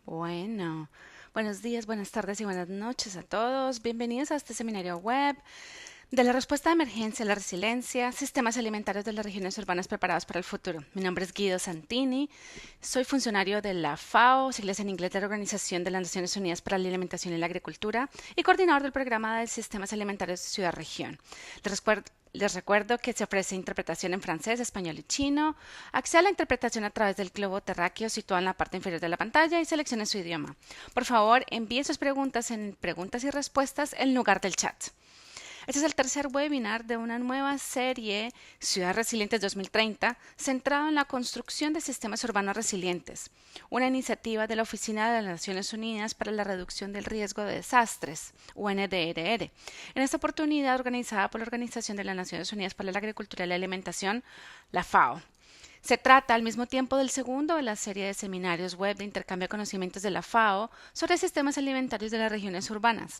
Bueno, buenos días, buenas tardes y buenas noches a todos. Bienvenidos a este seminario web de la respuesta de emergencia a la resiliencia, sistemas alimentarios de las regiones urbanas preparados para el futuro. Mi nombre es Guido Santini, soy funcionario de la FAO, siglas en inglés de la Organización de las Naciones Unidas para la Alimentación y la Agricultura, y coordinador del programa de sistemas alimentarios de Ciudad Región. Les recuerdo que se ofrece interpretación en francés, español y chino. Acceda a la interpretación a través del globo terráqueo situado en la parte inferior de la pantalla y seleccione su idioma. Por favor, envíe sus preguntas en preguntas y respuestas en lugar del chat. Este es el tercer webinar de una nueva serie, Ciudades Resilientes 2030, centrado en la construcción de sistemas urbanos resilientes, una iniciativa de la Oficina de las Naciones Unidas para la Reducción del Riesgo de Desastres, UNDRR. En esta oportunidad, organizada por la Organización de las Naciones Unidas para la Agricultura y la Alimentación, la FAO. Se trata al mismo tiempo del segundo de la serie de seminarios web de intercambio de conocimientos de la FAO sobre sistemas alimentarios de las regiones urbanas.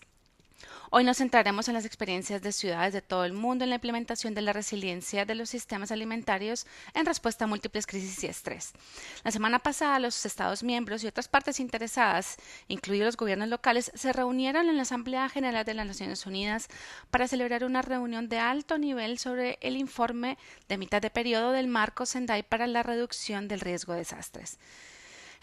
Hoy nos centraremos en las experiencias de ciudades de todo el mundo en la implementación de la resiliencia de los sistemas alimentarios en respuesta a múltiples crisis y estrés. La semana pasada, los Estados miembros y otras partes interesadas, incluidos los gobiernos locales, se reunieron en la Asamblea General de las Naciones Unidas para celebrar una reunión de alto nivel sobre el informe de mitad de periodo del Marco Sendai para la reducción del riesgo de desastres.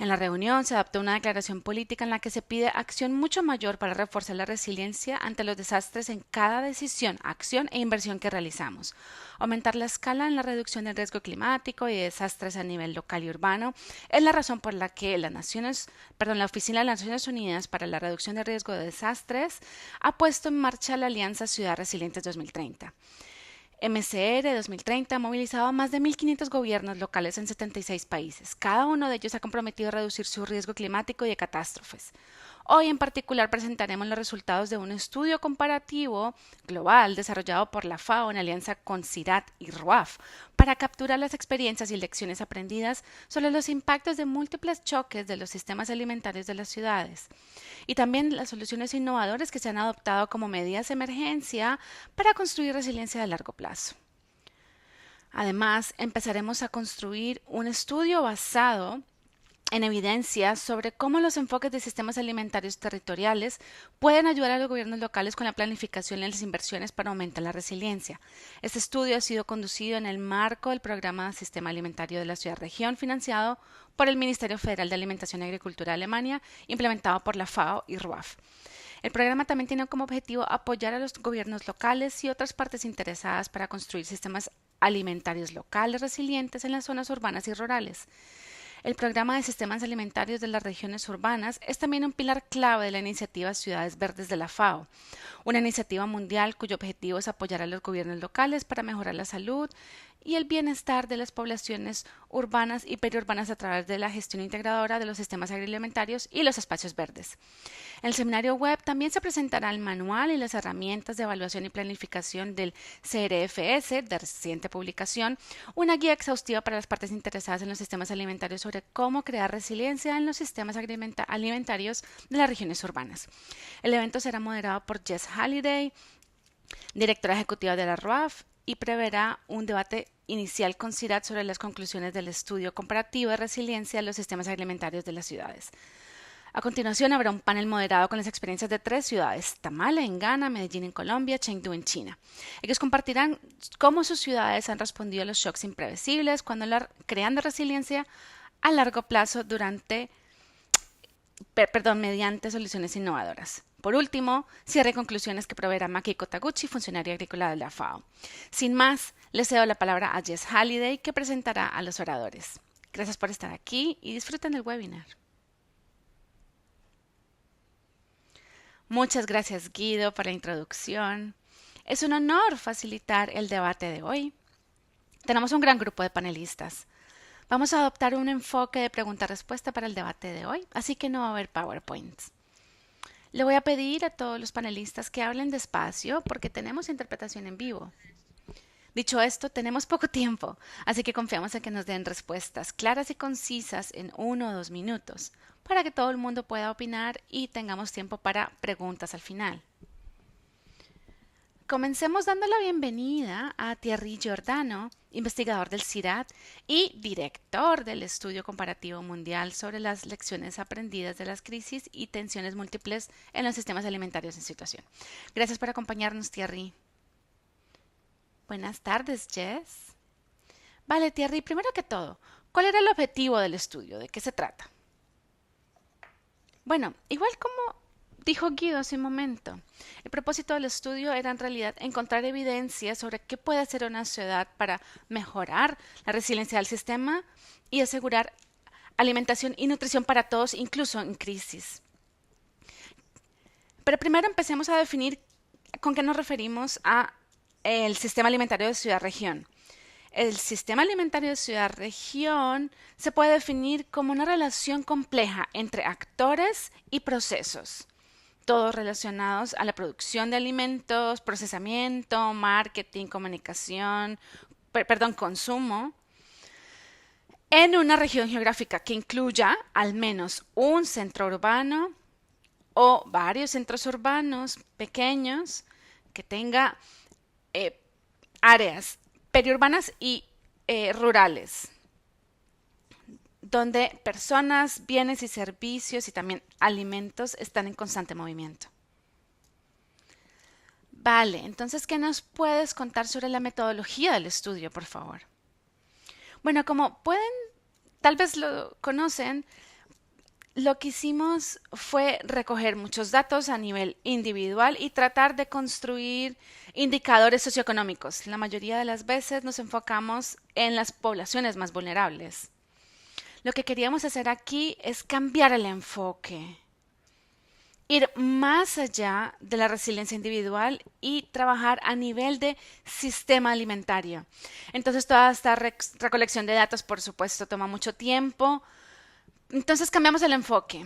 En la reunión se adoptó una declaración política en la que se pide acción mucho mayor para reforzar la resiliencia ante los desastres en cada decisión, acción e inversión que realizamos, aumentar la escala en la reducción del riesgo climático y de desastres a nivel local y urbano. Es la razón por la que la Oficina de las Naciones Unidas para la Reducción del Riesgo de Desastres ha puesto en marcha la Alianza Ciudad Resilientes 2030. MCR 2030 ha movilizado a más de 1.500 gobiernos locales en 76 países. Cada uno de ellos ha comprometido a reducir su riesgo climático y de catástrofes. Hoy en particular presentaremos los resultados de un estudio comparativo global desarrollado por la FAO en alianza con CIRAD y RUAF para capturar las experiencias y lecciones aprendidas sobre los impactos de múltiples choques de los sistemas alimentarios de las ciudades y también las soluciones innovadoras que se han adoptado como medidas de emergencia para construir resiliencia de largo plazo. Además, empezaremos a construir un estudio basado en evidencia sobre cómo los enfoques de sistemas alimentarios territoriales pueden ayudar a los gobiernos locales con la planificación y las inversiones para aumentar la resiliencia. Este estudio ha sido conducido en el marco del programa Sistema Alimentario de la Ciudad-Región, financiado por el Ministerio Federal de Alimentación y Agricultura de Alemania, implementado por la FAO y RUAF. El programa también tiene como objetivo apoyar a los gobiernos locales y otras partes interesadas para construir sistemas alimentarios locales resilientes en las zonas urbanas y rurales. El programa de sistemas alimentarios de las regiones urbanas es también un pilar clave de la iniciativa Ciudades Verdes de la FAO, una iniciativa mundial cuyo objetivo es apoyar a los gobiernos locales para mejorar la salud y el bienestar de las poblaciones urbanas y periurbanas a través de la gestión integradora de los sistemas agroalimentarios y los espacios verdes. En el seminario web también se presentará el manual y las herramientas de evaluación y planificación del CRFS, de reciente publicación, una guía exhaustiva para las partes interesadas en los sistemas alimentarios sobre cómo crear resiliencia en los sistemas alimentarios de las regiones urbanas. El evento será moderado por Jess Halliday, directora ejecutiva de la RUAF, y preverá un debate inicial con CIRAD sobre las conclusiones del estudio comparativo de resiliencia de los sistemas alimentarios de las ciudades. A continuación habrá un panel moderado con las experiencias de 3 ciudades: Tamale en Ghana, Medellín en Colombia, Chengdu en China. Ellos compartirán cómo sus ciudades han respondido a los shocks imprevisibles creando resiliencia a largo plazo mediante soluciones innovadoras. Por último, cierre y conclusiones que proveerá Makiko Taguchi, funcionaria agrícola de la FAO. Sin más, le cedo la palabra a Jess Halliday, que presentará a los oradores. Gracias por estar aquí y disfruten del webinar. Muchas gracias, Guido, por la introducción. Es un honor facilitar el debate de hoy. Tenemos un gran grupo de panelistas. Vamos a adoptar un enfoque de pregunta-respuesta para el debate de hoy, así que no va a haber PowerPoints. Le voy a pedir a todos los panelistas que hablen despacio porque tenemos interpretación en vivo. Dicho esto, tenemos poco tiempo, así que confiamos en que nos den respuestas claras y concisas en 1 o 2 minutos, para que todo el mundo pueda opinar y tengamos tiempo para preguntas al final. Comencemos dando la bienvenida a Thierry Giordano, investigador del CIRAD y director del Estudio Comparativo Mundial sobre las lecciones aprendidas de las crisis y tensiones múltiples en los sistemas alimentarios en situación. Gracias por acompañarnos, Thierry. Buenas tardes, Jess. Vale, Thierry, primero que todo, ¿cuál era el objetivo del estudio? ¿De qué se trata? Bueno, igual como dijo Guido hace un momento, el propósito del estudio era en realidad encontrar evidencia sobre qué puede hacer una ciudad para mejorar la resiliencia del sistema y asegurar alimentación y nutrición para todos, incluso en crisis. Pero primero empecemos a definir con qué nos referimos a el sistema alimentario de ciudad-región. El sistema alimentario de ciudad-región se puede definir como una relación compleja entre actores y procesos, todos relacionados a la producción de alimentos, procesamiento, marketing, comunicación, consumo, en una región geográfica que incluya al menos un centro urbano o varios centros urbanos pequeños que tenga eh, áreas periurbanas y rurales, donde personas, bienes y servicios y también alimentos están en constante movimiento. Vale, entonces, ¿qué nos puedes contar sobre la metodología del estudio, por favor? Bueno, como pueden, tal vez lo conocen, lo que hicimos fue recoger muchos datos a nivel individual y tratar de construir indicadores socioeconómicos. La mayoría de las veces nos enfocamos en las poblaciones más vulnerables. Lo que queríamos hacer aquí es cambiar el enfoque, ir más allá de la resiliencia individual y trabajar a nivel de sistema alimentario. Entonces, toda esta recolección de datos, por supuesto, toma mucho tiempo. Entonces, cambiamos el enfoque.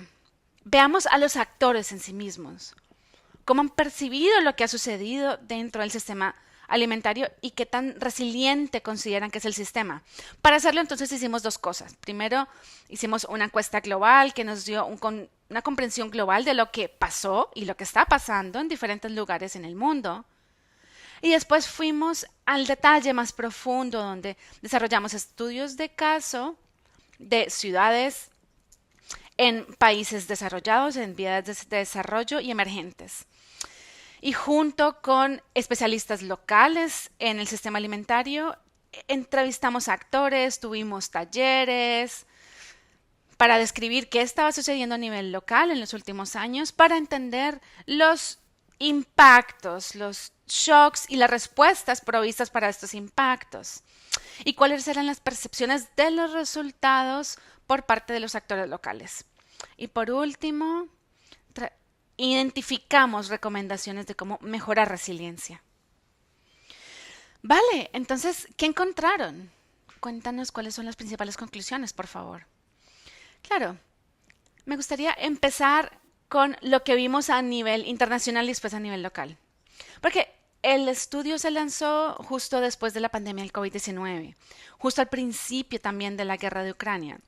Veamos a los actores en sí mismos, cómo han percibido lo que ha sucedido dentro del sistema alimentario y qué tan resiliente consideran que es el sistema. Para hacerlo entonces hicimos dos cosas. Primero hicimos una encuesta global que nos dio una comprensión global de lo que pasó y lo que está pasando en diferentes lugares en el mundo. Y después fuimos al detalle más profundo donde desarrollamos estudios de caso de ciudades en países desarrollados, en vías de desarrollo y emergentes. Y junto con especialistas locales en el sistema alimentario, entrevistamos a actores, tuvimos talleres para describir qué estaba sucediendo a nivel local en los últimos años, para entender los impactos, los shocks y las respuestas provistas para estos impactos y cuáles eran las percepciones de los resultados por parte de los actores locales. Y por último, identificamos recomendaciones de cómo mejorar resiliencia. Vale, entonces, ¿qué encontraron? Cuéntanos cuáles son las principales conclusiones, por favor. Claro, me gustaría empezar con lo que vimos a nivel internacional y después a nivel local. Porque el estudio se lanzó justo después de la pandemia del COVID-19, justo al principio también de la guerra de Ucrania.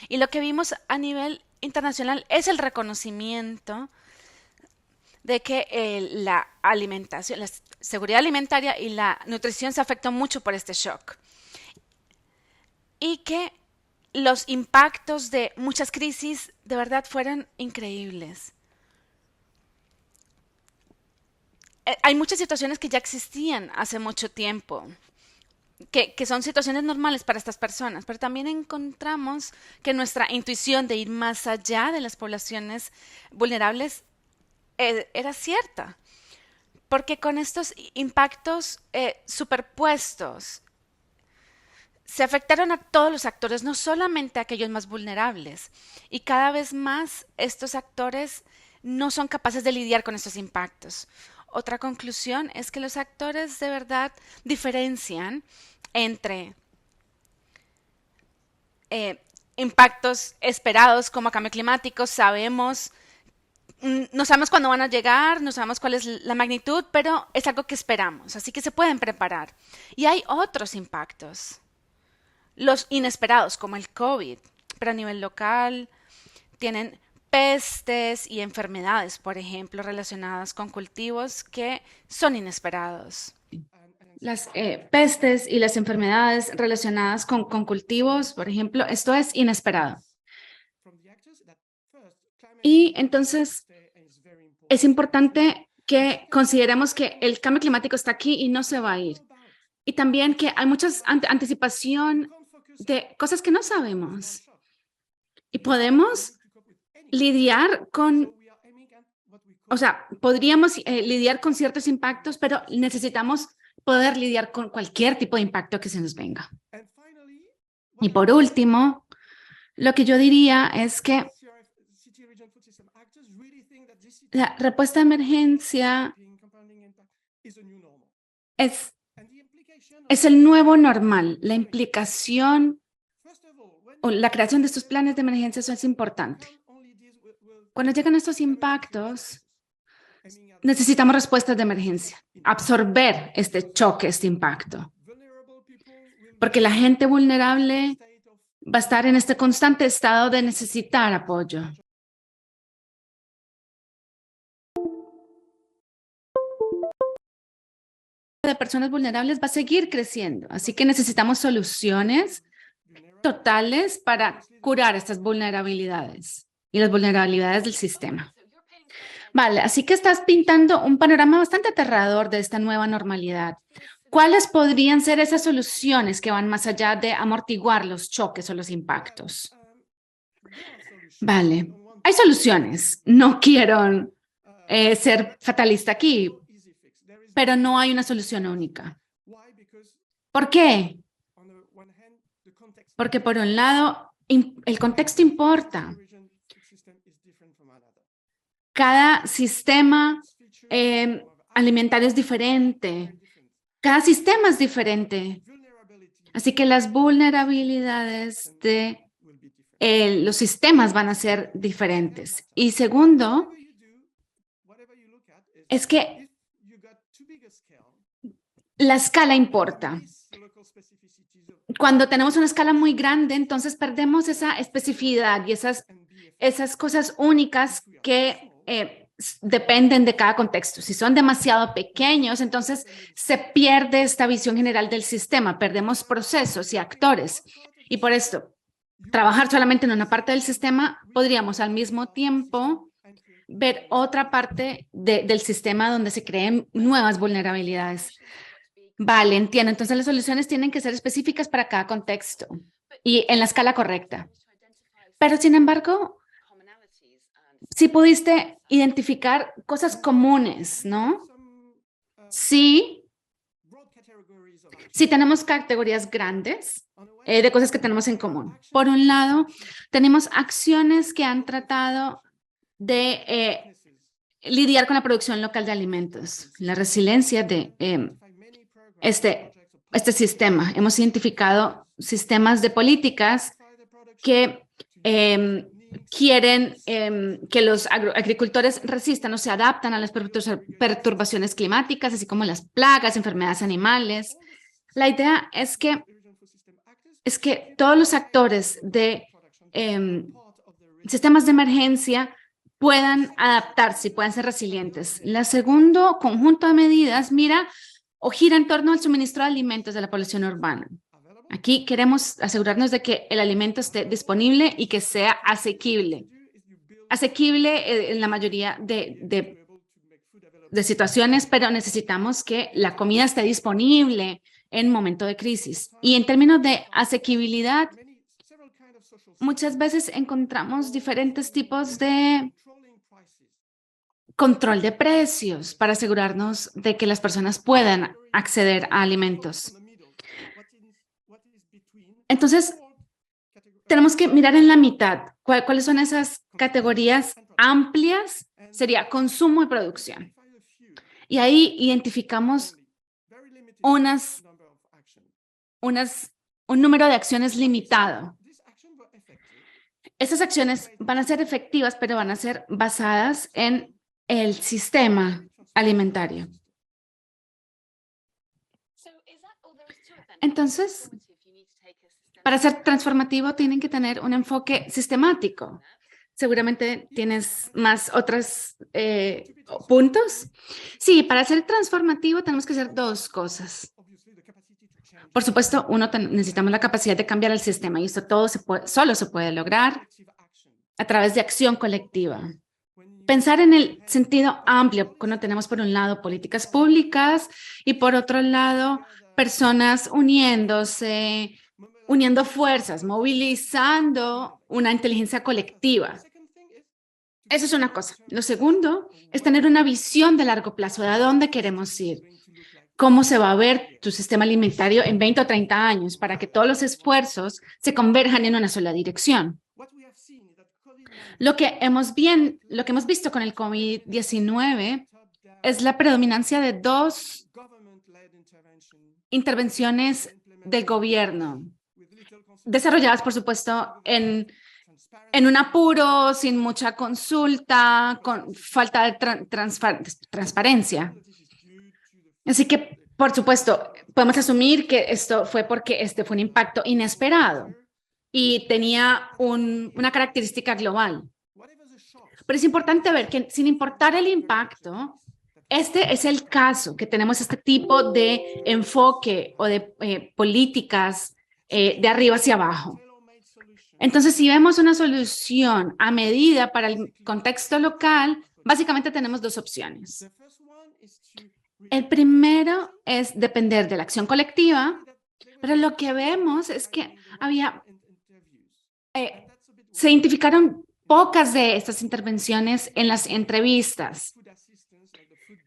Y lo que vimos a nivel internacional es el reconocimiento de que la alimentación, la seguridad alimentaria y la nutrición se afectan mucho por este shock. Y que los impactos de muchas crisis de verdad fueron increíbles. Hay muchas situaciones que ya existían hace mucho tiempo, que son situaciones normales para estas personas, pero también encontramos que nuestra intuición de ir más allá de las poblaciones vulnerables era cierta, porque con estos impactos superpuestos se afectaron a todos los actores, no solamente a aquellos más vulnerables, y cada vez más estos actores no son capaces de lidiar con estos impactos. Otra conclusión es que los actores de verdad diferencian entre impactos esperados como cambio climático, no sabemos cuándo van a llegar, no sabemos cuál es la magnitud, pero es algo que esperamos, así que se pueden preparar. Y hay otros impactos, los inesperados, como el COVID, pero a nivel local tienen pestes y enfermedades, por ejemplo, relacionadas con cultivos que son inesperados. las pestes y las enfermedades relacionadas con cultivos, por ejemplo, esto es inesperado. Y entonces es importante que consideremos que el cambio climático está aquí y no se va a ir. Y también que hay mucha anticipación de cosas que no sabemos. Y podemos lidiar con, o sea, podríamos lidiar con ciertos impactos, pero necesitamos poder lidiar con cualquier tipo de impacto que se nos venga. Y por último, lo que yo diría es que la respuesta de emergencia es el nuevo normal. La implicación o la creación de estos planes de emergencia eso es importante. Cuando llegan estos impactos, necesitamos respuestas de emergencia, absorber este choque, este impacto. Porque la gente vulnerable va a estar en este constante estado de necesitar apoyo. De personas vulnerables va a seguir creciendo, así que necesitamos soluciones totales para curar estas vulnerabilidades y las vulnerabilidades del sistema. Vale, así que estás pintando un panorama bastante aterrador de esta nueva normalidad. ¿Cuáles podrían ser esas soluciones que van más allá de amortiguar los choques o los impactos? Vale, hay soluciones. No quiero ser fatalista aquí, pero no hay una solución única. ¿Por qué? Porque por un lado, el contexto importa. Cada sistema alimentario es diferente. Cada sistema es diferente. Así que las vulnerabilidades de los sistemas van a ser diferentes. Y segundo, es que la escala importa. Cuando tenemos una escala muy grande, entonces perdemos esa especificidad y esas cosas únicas que dependen de cada contexto. Si son demasiado pequeños, entonces se pierde esta visión general del sistema, perdemos procesos y actores. Y por esto, trabajar solamente en una parte del sistema, podríamos al mismo tiempo ver otra parte del sistema donde se creen nuevas vulnerabilidades. Vale, entiendo. Entonces las soluciones tienen que ser específicas para cada contexto y en la escala correcta. Pero sin embargo, sí pudiste identificar cosas comunes, ¿no? Sí, sí tenemos categorías grandes de cosas que tenemos en común. Por un lado, tenemos acciones que han tratado de lidiar con la producción local de alimentos, la resiliencia de este sistema. Hemos identificado sistemas de políticas que quieren que los agricultores resistan o se adaptan a las perturbaciones climáticas, así como las plagas, enfermedades animales. La idea es que todos los actores de sistemas de emergencia puedan adaptarse y puedan ser resilientes. El segundo conjunto de medidas mira o gira en torno al suministro de alimentos de la población urbana. Aquí queremos asegurarnos de que el alimento esté disponible y que sea asequible. Asequible en la mayoría de situaciones, pero necesitamos que la comida esté disponible en momento de crisis. Y en términos de asequibilidad, muchas veces encontramos diferentes tipos de control de precios para asegurarnos de que las personas puedan acceder a alimentos. Entonces, tenemos que mirar en la mitad cuáles son esas categorías amplias, sería consumo y producción. Y ahí identificamos un número de acciones limitado. Esas acciones van a ser efectivas, pero van a ser basadas en el sistema alimentario. Entonces, para ser transformativo tienen que tener un enfoque sistemático. Seguramente tienes más otros puntos. Sí, para ser transformativo tenemos que hacer dos cosas. Por supuesto, necesitamos la capacidad de cambiar el sistema y esto todo solo se puede lograr a través de acción colectiva. Pensar en el sentido amplio, cuando tenemos por un lado políticas públicas y por otro lado personas uniéndose, uniendo fuerzas, movilizando una inteligencia colectiva. Eso es una cosa. Lo segundo es tener una visión de largo plazo de a dónde queremos ir. Cómo se va a ver tu sistema alimentario en 20 o 30 años para que todos los esfuerzos se converjan en una sola dirección. Lo que hemos visto con el COVID-19 es la predominancia de dos intervenciones del gobierno, desarrolladas, por supuesto, en un apuro, sin mucha consulta, con falta de transparencia. Así que, por supuesto, podemos asumir que esto fue porque este fue un impacto inesperado y tenía una característica global. Pero es importante ver que sin importar el impacto, este es el caso, que tenemos este tipo de enfoque o de políticas de arriba hacia abajo. Entonces, si vemos una solución a medida para el contexto local, básicamente tenemos dos opciones. El primero es depender de la acción colectiva, pero lo que vemos es que se identificaron pocas de estas intervenciones en las entrevistas.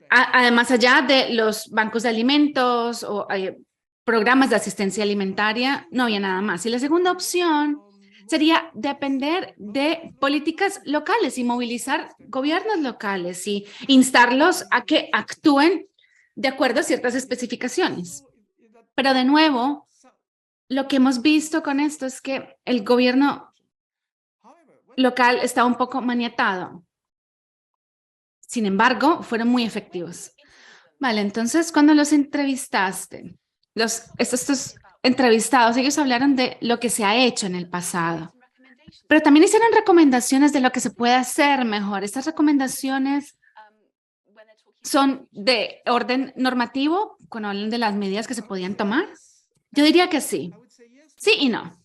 Además, allá de los bancos de alimentos o programas de asistencia alimentaria, no había nada más. Y la segunda opción sería depender de políticas locales y movilizar gobiernos locales y instarlos a que actúen de acuerdo a ciertas especificaciones. Pero de nuevo, lo que hemos visto con esto es que el gobierno local está un poco maniatado. Sin embargo, fueron muy efectivos. Vale, entonces cuando los entrevistaste, estos entrevistados, ellos hablaron de lo que se ha hecho en el pasado, pero también hicieron recomendaciones de lo que se puede hacer mejor. Estas recomendaciones son de orden normativo, cuando hablan de las medidas que se podían tomar. Yo diría que sí. Sí y no.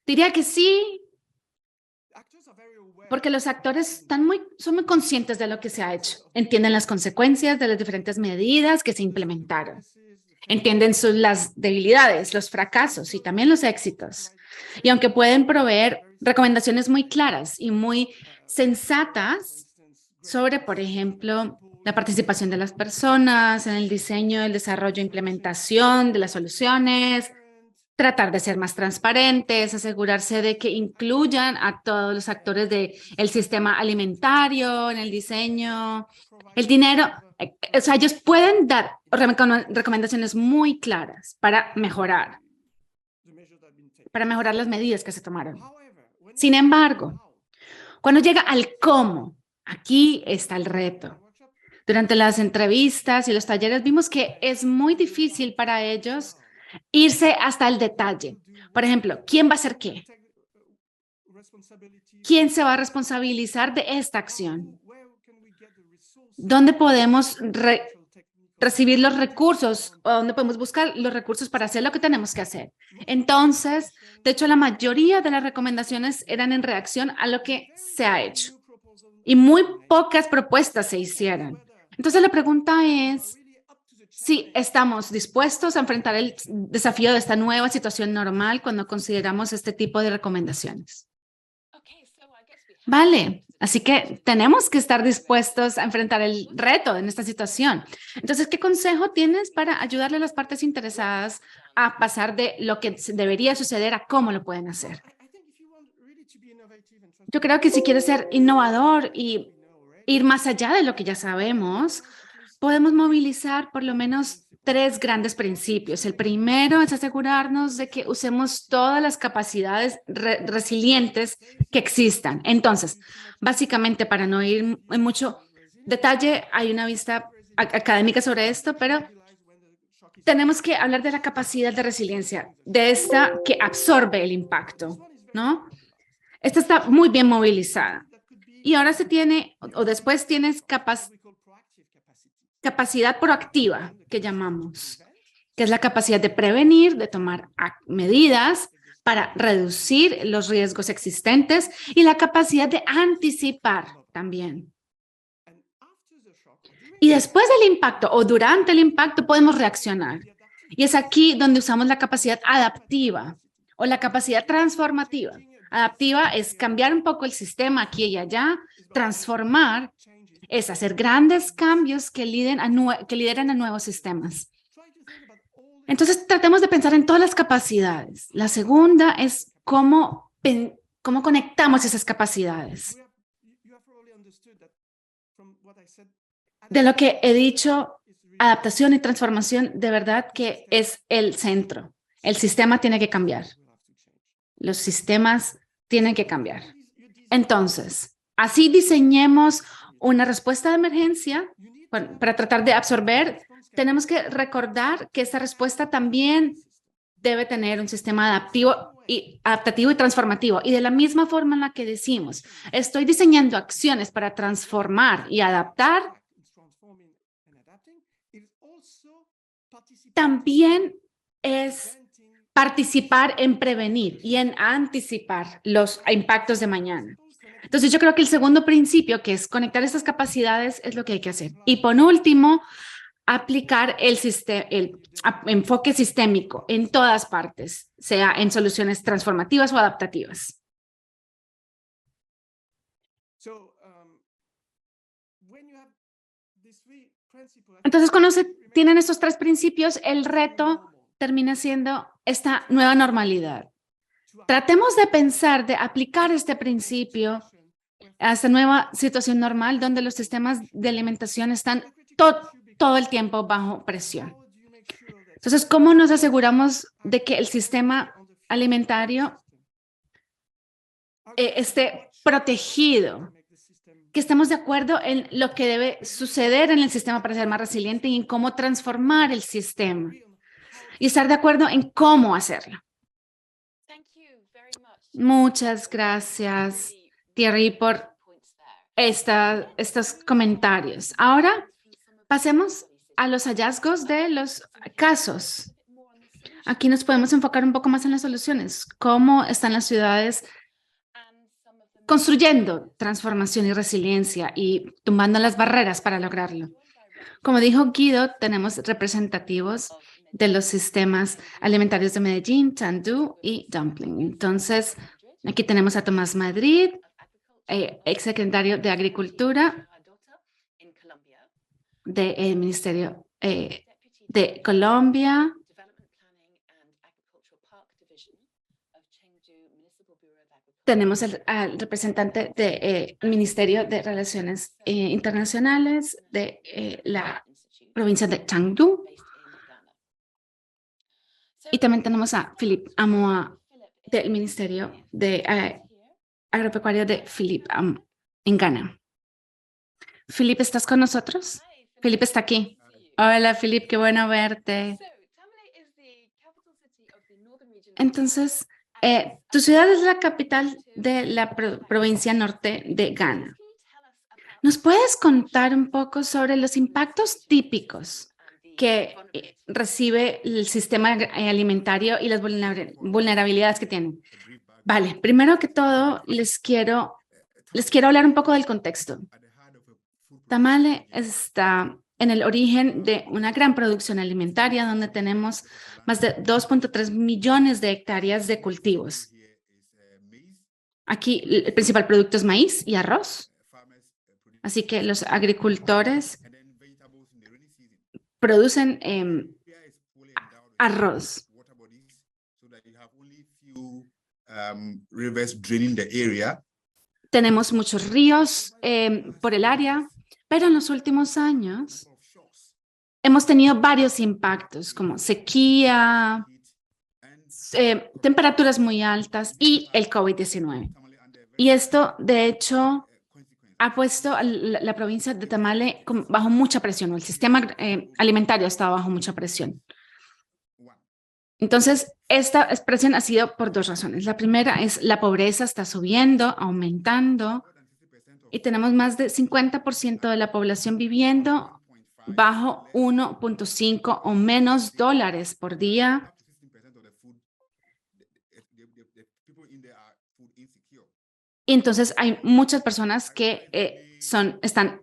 Diría que sí, porque los actores son muy conscientes de lo que se ha hecho. Entienden las consecuencias de las diferentes medidas que se implementaron. Entienden las debilidades, los fracasos y también los éxitos. Y aunque pueden proveer recomendaciones muy claras y muy sensatas sobre, por ejemplo, la participación de las personas en el diseño, el desarrollo e implementación de las soluciones, tratar de ser más transparentes, asegurarse de que incluyan a todos los actores del sistema alimentario en el diseño, el dinero. O sea, ellos pueden dar recomendaciones muy claras para mejorar las medidas que se tomaron. Sin embargo, cuando llega al cómo, aquí está el reto. Durante las entrevistas y los talleres vimos que es muy difícil para ellos irse hasta el detalle. Por ejemplo, ¿quién va a hacer qué? ¿Quién se va a responsabilizar de esta acción? ¿Dónde podemos recibir los recursos o dónde podemos buscar los recursos para hacer lo que tenemos que hacer? Entonces, de hecho, la mayoría de las recomendaciones eran en reacción a lo que se ha hecho y muy pocas propuestas se hicieron. Entonces, la pregunta es si estamos dispuestos a enfrentar el desafío de esta nueva situación normal cuando consideramos este tipo de recomendaciones. Vale, así que tenemos que estar dispuestos a enfrentar el reto en esta situación. Entonces, ¿qué consejo tienes para ayudarle a las partes interesadas a pasar de lo que debería suceder a cómo lo pueden hacer? Yo creo que si quieres ser innovador y ir más allá de lo que ya sabemos, podemos movilizar por lo menos 3 grandes principios. El primero es asegurarnos de que usemos todas las capacidades resilientes que existan. Entonces, básicamente, para no ir en mucho detalle, hay una vista académica sobre esto, pero tenemos que hablar de la capacidad de resiliencia, de esta que absorbe el impacto, ¿no? Esta está muy bien movilizada. Y ahora se tiene, o después tienes capacidad proactiva, que llamamos. que es la capacidad de prevenir, de tomar medidas para reducir los riesgos existentes y la capacidad de anticipar también. Y después del impacto o durante el impacto podemos reaccionar. Y es aquí donde usamos la capacidad adaptiva o la capacidad transformativa. Adaptiva es cambiar un poco el sistema aquí y allá, transformar es hacer grandes cambios que lideren a nuevos sistemas. Entonces, tratemos de pensar en todas las capacidades. La segunda es cómo conectamos esas capacidades. De lo que he dicho, adaptación y transformación, de verdad que es el centro. El sistema tiene que cambiar. Los sistemas tienen que cambiar. Entonces, así diseñemos una respuesta de emergencia para tratar de absorber. Tenemos que recordar que esta respuesta también debe tener un sistema adaptativo y transformativo. Y de la misma forma en la que decimos, estoy diseñando acciones para transformar y adaptar, también es participar en prevenir y en anticipar los impactos de mañana. Entonces, yo creo que el segundo principio, que es conectar estas capacidades, es lo que hay que hacer. Y por último, aplicar el enfoque sistémico en todas partes, sea en soluciones transformativas o adaptativas. Entonces, cuando se tienen estos tres principios, el reto termina siendo esta nueva normalidad. Tratemos de pensar, de aplicar este principio a esta nueva situación normal donde los sistemas de alimentación están todo el tiempo bajo presión. Entonces, ¿cómo nos aseguramos de que el sistema alimentario esté protegido? Que estemos de acuerdo en lo que debe suceder en el sistema para ser más resiliente y en cómo transformar el sistema. Y estar de acuerdo en cómo hacerlo. Muchas gracias, Thierry, por estos comentarios. Ahora pasemos a los hallazgos de los casos. Aquí nos podemos enfocar un poco más en las soluciones. ¿Cómo están las ciudades construyendo transformación y resiliencia y tumbando las barreras para lograrlo? Como dijo Guido, tenemos representativos de los sistemas alimentarios de Medellín, Tandú y Dumpling. Entonces, aquí tenemos a Tomás Madrid, exsecretario de Agricultura del Ministerio de Colombia. Tenemos al representante del Ministerio de Relaciones Internacionales de la provincia de Chengdu. Y también tenemos a Philippe Amoa del Ministerio de Agropecuario de Philippe en Ghana. Philippe, ¿estás con nosotros? Philippe está aquí. Hola, Philippe, qué bueno verte. Entonces, tu ciudad es la capital de la provincia norte de Ghana. ¿Nos puedes contar un poco sobre los impactos típicos que recibe el sistema alimentario y las vulnerabilidades que tienen? Vale, primero que todo, les quiero hablar un poco del contexto. Tamale está en el origen de una gran producción alimentaria donde tenemos más de 2.3 millones de hectáreas de cultivos. Aquí el principal producto es maíz y arroz. Así que los agricultores producen arroz. Tenemos muchos ríos por el área, pero en los últimos años hemos tenido varios impactos como sequía, temperaturas muy altas y el COVID-19. Y esto, de hecho, ha puesto a la provincia de Tamale bajo mucha presión, o el sistema alimentario está bajo mucha presión. Entonces, esta presión ha sido por dos razones. La primera es la pobreza está subiendo, aumentando, y tenemos más de 50% de la población viviendo bajo 1.5 o menos dólares por día. Y entonces hay muchas personas que están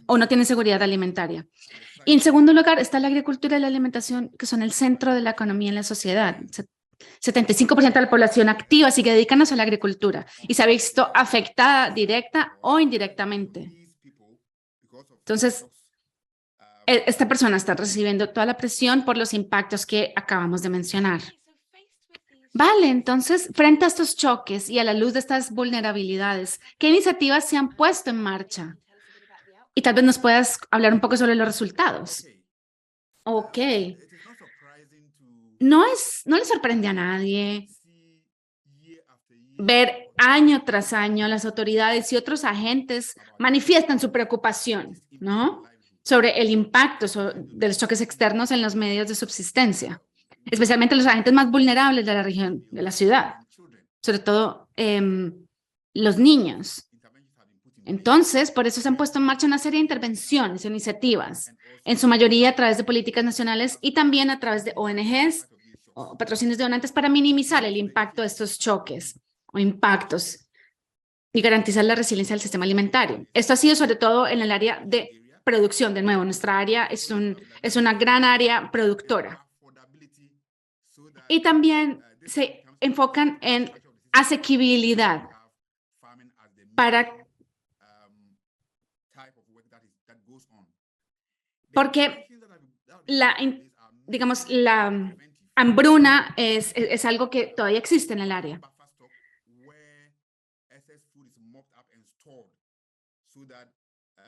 o no tienen seguridad alimentaria. Y en segundo lugar está la agricultura y la alimentación, que son el centro de la economía en la sociedad. 75% de la población activa sigue dedicándose a la agricultura y se ha visto afectada directa o indirectamente. Entonces, esta persona está recibiendo toda la presión por los impactos que acabamos de mencionar. Vale, entonces, frente a estos choques y a la luz de estas vulnerabilidades, ¿qué iniciativas se han puesto en marcha? Y tal vez nos puedas hablar un poco sobre los resultados. Ok. No le sorprende a nadie ver año tras año las autoridades y otros agentes manifiestan su preocupación, ¿no? Sobre el impacto de los choques externos en los medios de subsistencia, especialmente los agentes más vulnerables de la región, de la ciudad, sobre todo los niños. Entonces, por eso se han puesto en marcha una serie de intervenciones, iniciativas, en su mayoría a través de políticas nacionales y también a través de ONGs o patrocinios de donantes para minimizar el impacto de estos choques o impactos y garantizar la resiliencia del sistema alimentario. Esto ha sido sobre todo en el área de producción. De nuevo, nuestra área es una gran área productora. Y también se enfocan en asequibilidad porque la hambruna es algo que todavía existe en el área.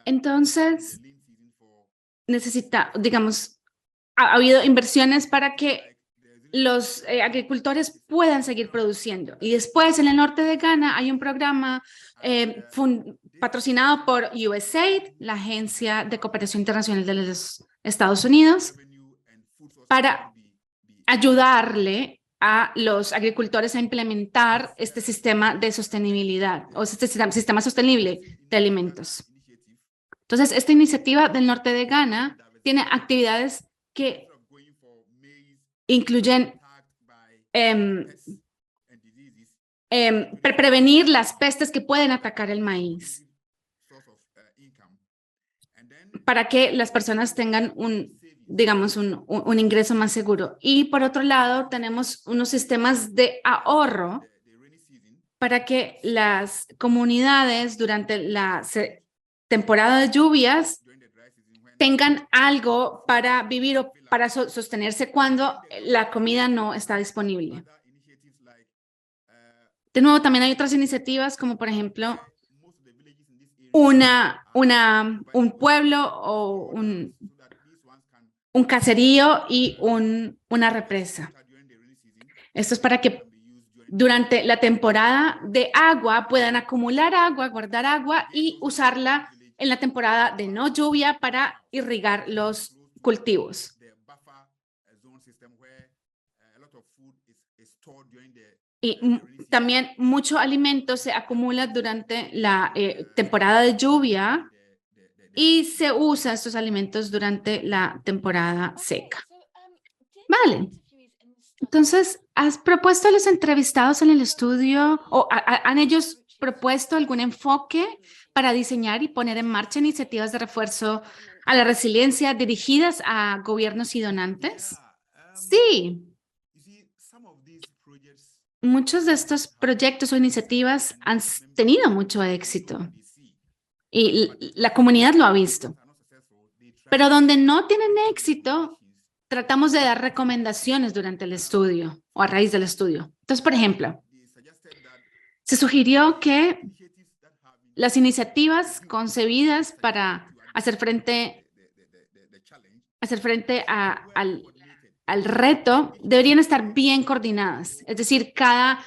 Entonces, ha habido inversiones para que los agricultores puedan seguir produciendo. Y después, en el norte de Ghana, hay un programa patrocinado por USAID, la Agencia de Cooperación Internacional de los Estados Unidos, para ayudarle a los agricultores a implementar este sistema de sostenibilidad o este sistema sostenible de alimentos. Entonces, esta iniciativa del norte de Ghana tiene actividades que incluyen prevenir las pestes que pueden atacar el maíz para que las personas tengan un ingreso más seguro. Y por otro lado, tenemos unos sistemas de ahorro para que las comunidades durante la temporada de lluvias tengan algo para vivir o para sostenerse cuando la comida no está disponible. De nuevo, también hay otras iniciativas como, por ejemplo, un pueblo o un caserío y una represa. Esto es para que durante la temporada de agua puedan acumular agua, guardar agua y usarla en la temporada de no lluvia para irrigar los cultivos. Y también mucho alimento se acumula durante la temporada de lluvia y se usa estos alimentos durante la temporada seca. Vale. Entonces, ¿has propuesto a los entrevistados en el estudio o han ellos propuesto algún enfoque para diseñar y poner en marcha iniciativas de refuerzo a la resiliencia dirigidas a gobiernos y donantes? Sí. Muchos de estos proyectos o iniciativas han tenido mucho éxito y la comunidad lo ha visto. Pero donde no tienen éxito, tratamos de dar recomendaciones durante el estudio o a raíz del estudio. Entonces, por ejemplo, se sugirió que las iniciativas concebidas para hacer frente al reto deberían estar bien coordinadas. Es decir, cada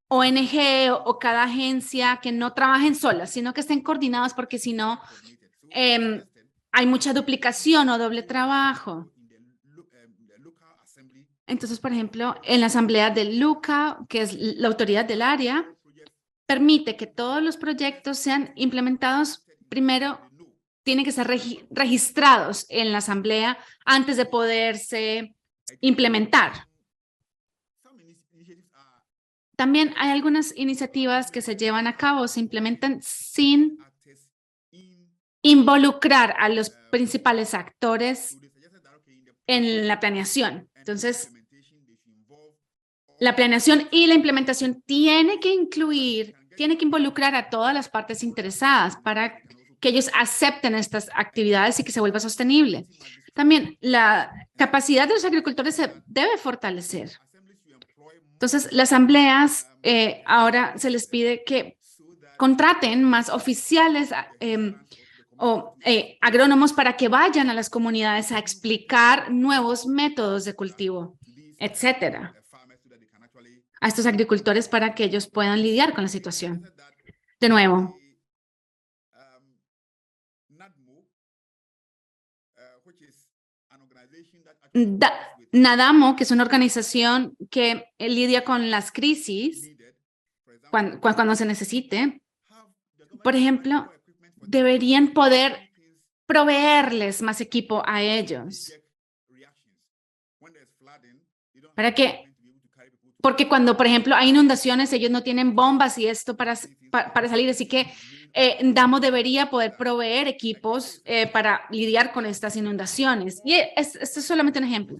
ONG o cada agencia que no trabajen solas, sino que estén coordinadas porque si no, hay mucha duplicación o doble trabajo. Entonces, por ejemplo, en la asamblea del LUCA, que es la autoridad del área, permite que todos los proyectos sean implementados primero tienen que ser registrados en la asamblea antes de poderse implementar. También hay algunas iniciativas que se llevan a cabo, se implementan sin involucrar a los principales actores en la planeación. Entonces, la planeación y la implementación tiene que involucrar a todas las partes interesadas para que ellos acepten estas actividades y que se vuelva sostenible. También la capacidad de los agricultores se debe fortalecer. Entonces, las asambleas ahora se les pide que contraten más oficiales o agrónomos para que vayan a las comunidades a explicar nuevos métodos de cultivo, etcétera, a estos agricultores para que ellos puedan lidiar con la situación. De nuevo, NADAMO, que es una organización que lidia con las crisis cuando se necesite, por ejemplo, deberían poder proveerles más equipo a ellos. Porque cuando, por ejemplo, hay inundaciones, ellos no tienen bombas y esto para salir, así que NADAMO debería poder proveer equipos para lidiar con estas inundaciones. Y esto es solamente un ejemplo.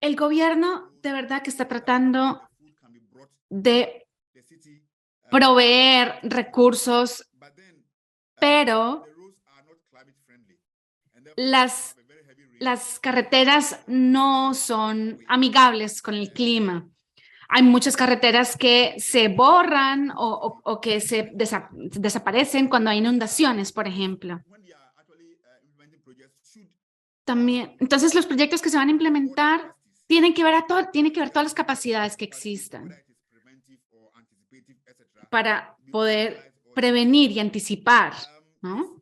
El gobierno de verdad que está tratando de proveer recursos, pero las carreteras no son amigables con el clima. Hay muchas carreteras que se borran o que se desaparecen cuando hay inundaciones, por ejemplo. También, entonces, los proyectos que se van a implementar tienen que ver todas las capacidades que existan para poder prevenir y anticipar, ¿no?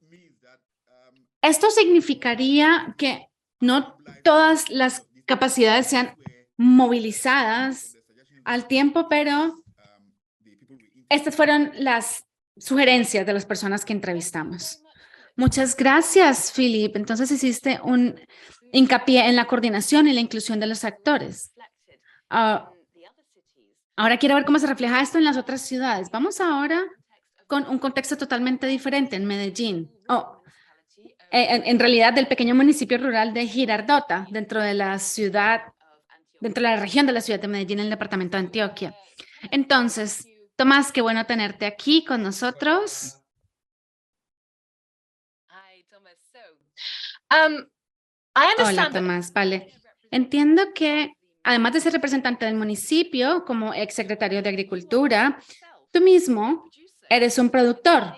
Esto significaría que no todas las capacidades sean movilizadas al tiempo, pero estas fueron las sugerencias de las personas que entrevistamos. Muchas gracias, Philip. Entonces hiciste un hincapié en la coordinación y la inclusión de los actores. Ahora quiero ver cómo se refleja esto en las otras ciudades. Vamos ahora con un contexto totalmente diferente en Medellín. En realidad del pequeño municipio rural de Girardota, dentro de la región de la ciudad de Medellín, en el departamento de Antioquia. Entonces, Tomás, qué bueno tenerte aquí con nosotros. Hola, Tomás, vale. Entiendo que además de ser representante del municipio como exsecretario de Agricultura, tú mismo eres un productor.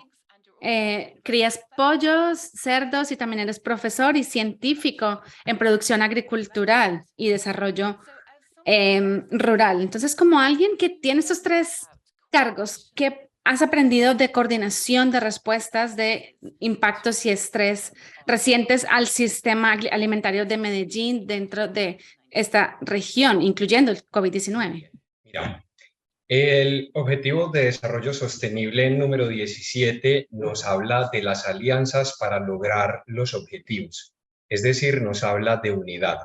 Crías pollos, cerdos y también eres profesor y científico en producción agricultural y desarrollo rural. Entonces, como alguien que tiene estos tres cargos, ¿qué has aprendido de coordinación de respuestas de impactos y estrés recientes al sistema alimentario de Medellín dentro de esta región, incluyendo el COVID-19? Mira, el Objetivo de Desarrollo Sostenible número 17 nos habla de las alianzas para lograr los objetivos, es decir, nos habla de unidad.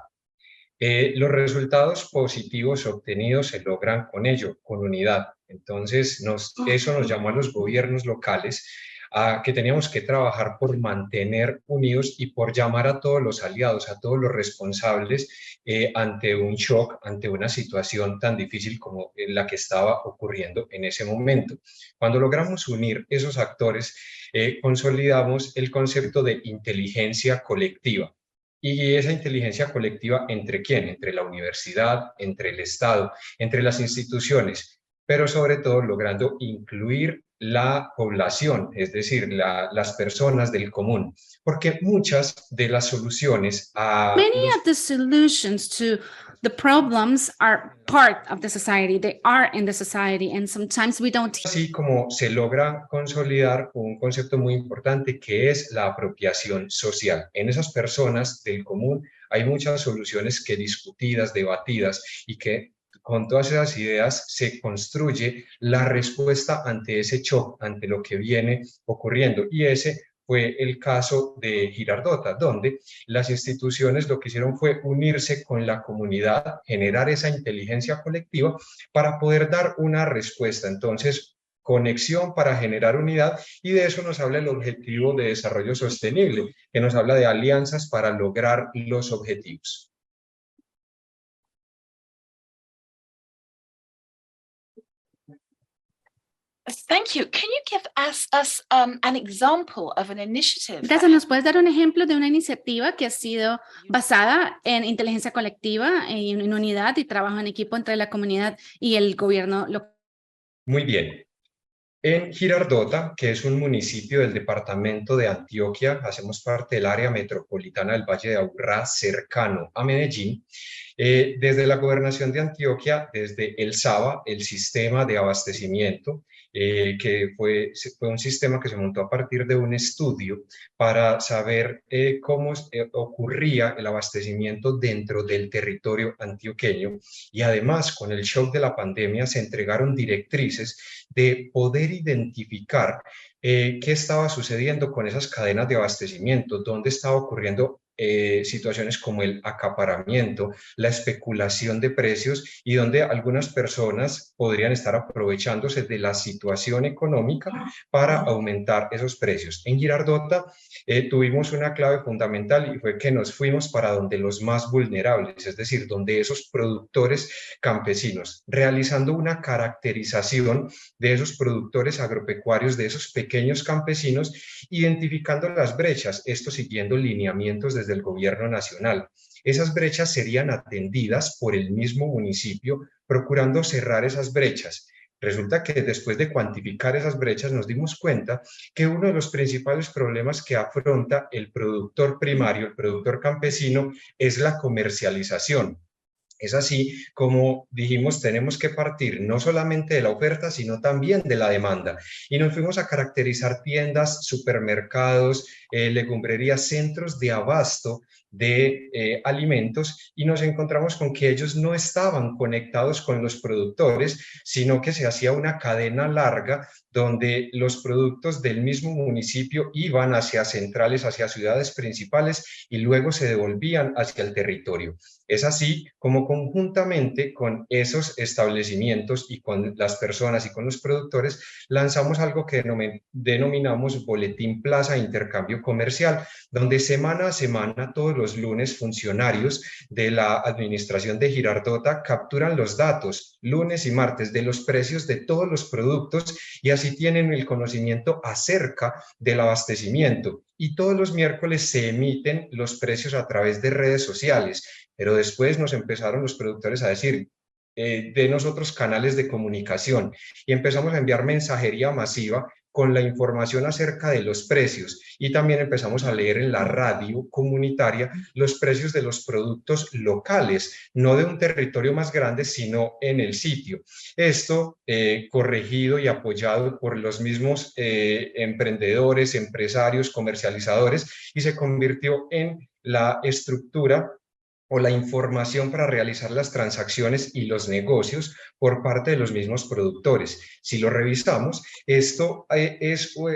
Los resultados positivos obtenidos se logran con ello, con unidad. Entonces, eso nos llamó a los gobiernos locales a que teníamos que trabajar por mantener unidos y por llamar a todos los aliados, a todos los responsables ante un shock, ante una situación tan difícil como la que estaba ocurriendo en ese momento. Cuando logramos unir esos actores, consolidamos el concepto de inteligencia colectiva. Y esa inteligencia colectiva, ¿entre quién? Entre la universidad, entre el Estado, entre las instituciones, pero sobre todo logrando incluir la población, es decir, las personas del común, porque muchas de las soluciones a... Many of the solutions to the problems are part of the society. They are in the society, and sometimes we don't. Así como se logra consolidar un concepto muy importante que es la apropiación social. En esas personas del común hay muchas soluciones que discutidas, debatidas y que con todas esas ideas se construye la respuesta ante ese shock, ante lo que viene ocurriendo. Y ese fue el caso de Girardota, donde las instituciones lo que hicieron fue unirse con la comunidad, generar esa inteligencia colectiva para poder dar una respuesta. Entonces, conexión para generar unidad, y de eso nos habla el Objetivo de Desarrollo Sostenible, que nos habla de alianzas para lograr los objetivos. Thank you. Can you give us an example of an initiative? Gracias. ¿Nos puedes dar un ejemplo de una iniciativa que ha sido basada en inteligencia colectiva, en unidad y trabajo en equipo entre la comunidad y el gobierno local? Muy bien. En Girardota, que es un municipio del departamento de Antioquia, hacemos parte del área metropolitana del Valle de Aburrá, cercano a Medellín. Desde la gobernación de Antioquia, desde el SABA, el sistema de abastecimiento, que fue un sistema que se montó a partir de un estudio para saber cómo ocurría el abastecimiento dentro del territorio antioqueño, y además con el shock de la pandemia se entregaron directrices de poder identificar qué estaba sucediendo con esas cadenas de abastecimiento, dónde estaba ocurriendo situaciones como el acaparamiento, la especulación de precios, y donde algunas personas podrían estar aprovechándose de la situación económica para aumentar esos precios. En Girardota tuvimos una clave fundamental, y fue que nos fuimos para donde los más vulnerables, es decir, donde esos productores campesinos, realizando una caracterización de esos productores agropecuarios, de esos pequeños campesinos, identificando las brechas, esto siguiendo lineamientos desde el gobierno nacional. Esas brechas serían atendidas por el mismo municipio, procurando cerrar esas brechas. Resulta que después de cuantificar esas brechas nos dimos cuenta que uno de los principales problemas que afronta el productor primario, el productor campesino, es la comercialización. Es así como dijimos, tenemos que partir no solamente de la oferta, sino también de la demanda. Y nos fuimos a caracterizar tiendas, supermercados, legumbrerías, centros de abasto de alimentos, y nos encontramos con que ellos no estaban conectados con los productores, sino que se hacía una cadena larga donde los productos del mismo municipio iban hacia centrales, hacia ciudades principales, y luego se devolvían hacia el territorio. Es así como conjuntamente con esos establecimientos y con las personas y con los productores lanzamos algo que denominamos Boletín Plaza Intercambio Comercial, donde semana a semana, todos los lunes, funcionarios de la administración de Girardota capturan los datos lunes y martes de los precios de todos los productos, y así tienen el conocimiento acerca del abastecimiento. Y todos los miércoles se emiten los precios a través de redes sociales. Pero después nos empezaron los productores a decir, de nosotros canales de comunicación, y empezamos a enviar mensajería masiva con la información acerca de los precios, y también empezamos a leer en la radio comunitaria los precios de los productos locales, no de un territorio más grande, sino en el sitio. Esto corregido y apoyado por los mismos emprendedores, empresarios, comercializadores, y se convirtió en la estructura o la información para realizar las transacciones y los negocios por parte de los mismos productores. Si lo revisamos, esto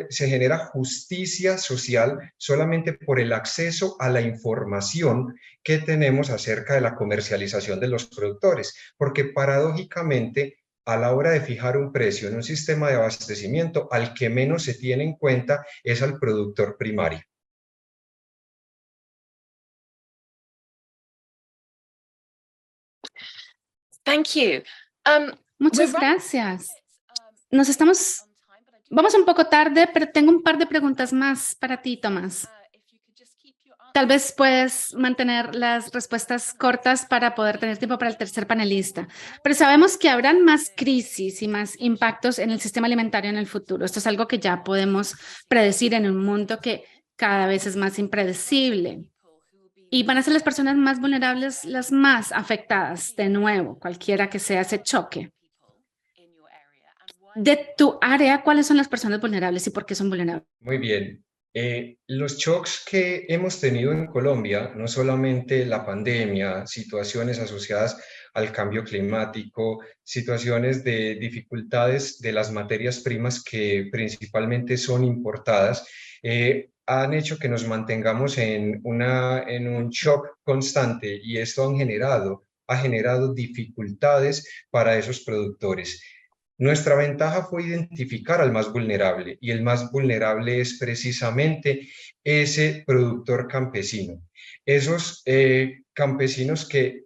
se genera justicia social solamente por el acceso a la información que tenemos acerca de la comercialización de los productores, porque paradójicamente, a la hora de fijar un precio en un sistema de abastecimiento, al que menos se tiene en cuenta es al productor primario. Thank you. Muchas gracias. Vamos un poco tarde, pero tengo un par de preguntas más para ti, Tomás. Tal vez puedes mantener las respuestas cortas para poder tener tiempo para el tercer panelista. Pero sabemos que habrán más crisis y más impactos en el sistema alimentario en el futuro. Esto es algo que ya podemos predecir en un mundo que cada vez es más impredecible. Y van a ser las personas más vulnerables las más afectadas, de nuevo, cualquiera que sea ese choque. De tu área, ¿cuáles son las personas vulnerables y por qué son vulnerables? Muy bien. Los shocks que hemos tenido en Colombia, no solamente la pandemia, situaciones asociadas al cambio climático, situaciones de dificultades de las materias primas que principalmente son importadas, han hecho que nos mantengamos en un shock constante y esto ha generado dificultades para esos productores. Nuestra ventaja fue identificar al más vulnerable y el más vulnerable es precisamente ese productor campesino. Esos campesinos que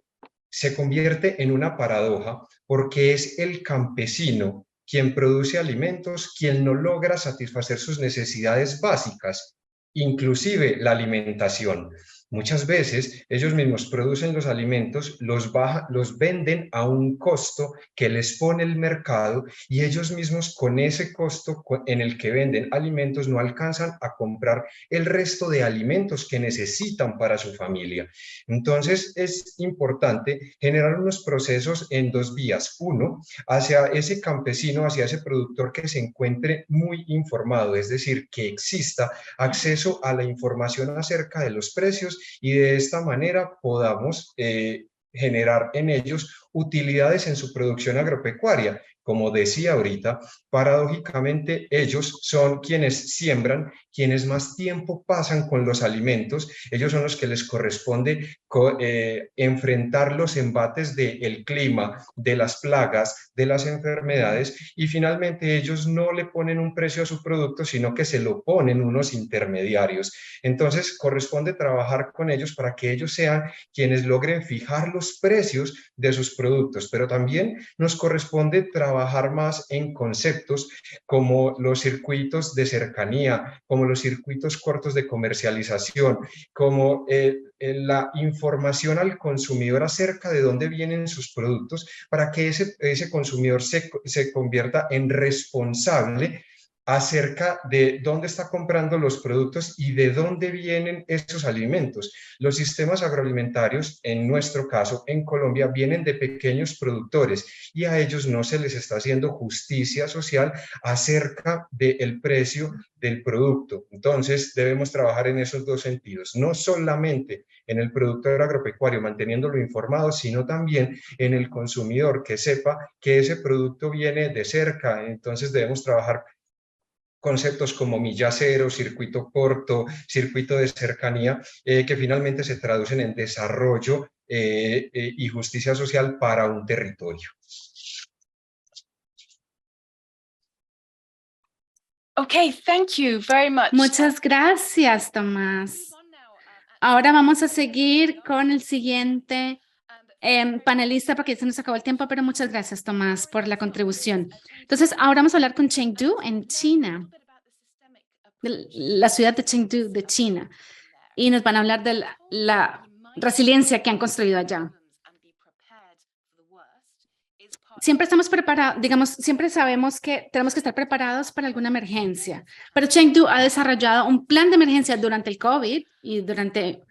se convierte en una paradoja porque es el campesino quien produce alimentos, quien no logra satisfacer sus necesidades básicas, inclusive la alimentación. Muchas veces ellos mismos producen los alimentos, los venden a un costo que les pone el mercado y ellos mismos con ese costo en el que venden alimentos no alcanzan a comprar el resto de alimentos que necesitan para su familia. Entonces es importante generar unos procesos en dos vías. Uno, hacia ese campesino, hacia ese productor que se encuentre muy informado, es decir, que exista acceso a la información acerca de los precios y de esta manera podamos generar en ellos utilidades en su producción agropecuaria. Como decía ahorita, paradójicamente ellos son quienes siembran, quienes más tiempo pasan con los alimentos, ellos son los que les corresponde enfrentar los embates del clima, de las plagas, de las enfermedades y finalmente ellos no le ponen un precio a su producto, sino que se lo ponen unos intermediarios. Entonces corresponde trabajar con ellos para que ellos sean quienes logren fijar los precios de sus productos, pero también nos corresponde trabajar más en conceptos como los circuitos de cercanía, como los circuitos cortos de comercialización, como la información al consumidor acerca de dónde vienen sus productos para que ese consumidor se convierta en responsable acerca de dónde está comprando los productos y de dónde vienen esos alimentos. Los sistemas agroalimentarios, en nuestro caso, en Colombia, vienen de pequeños productores y a ellos no se les está haciendo justicia social acerca del precio del producto. Entonces, debemos trabajar en esos dos sentidos, no solamente en el productor agropecuario manteniéndolo informado, sino también en el consumidor que sepa que ese producto viene de cerca. Entonces, debemos trabajar conceptos como milla cero, circuito corto, circuito de cercanía, que finalmente se traducen en desarrollo y justicia social para un territorio. Okay, thank you very much. Muchas gracias, Tomás. Ahora vamos a seguir con el siguiente panelista porque ya se nos acabó el tiempo, pero muchas gracias, Tomás, por la contribución. Entonces, ahora vamos a hablar con Chengdu en China, de la ciudad de Chengdu de China, y nos van a hablar de la resiliencia que han construido allá. Siempre estamos preparados, digamos, siempre sabemos que tenemos que estar preparados para alguna emergencia, pero Chengdu ha desarrollado un plan de emergencia durante el COVID y durante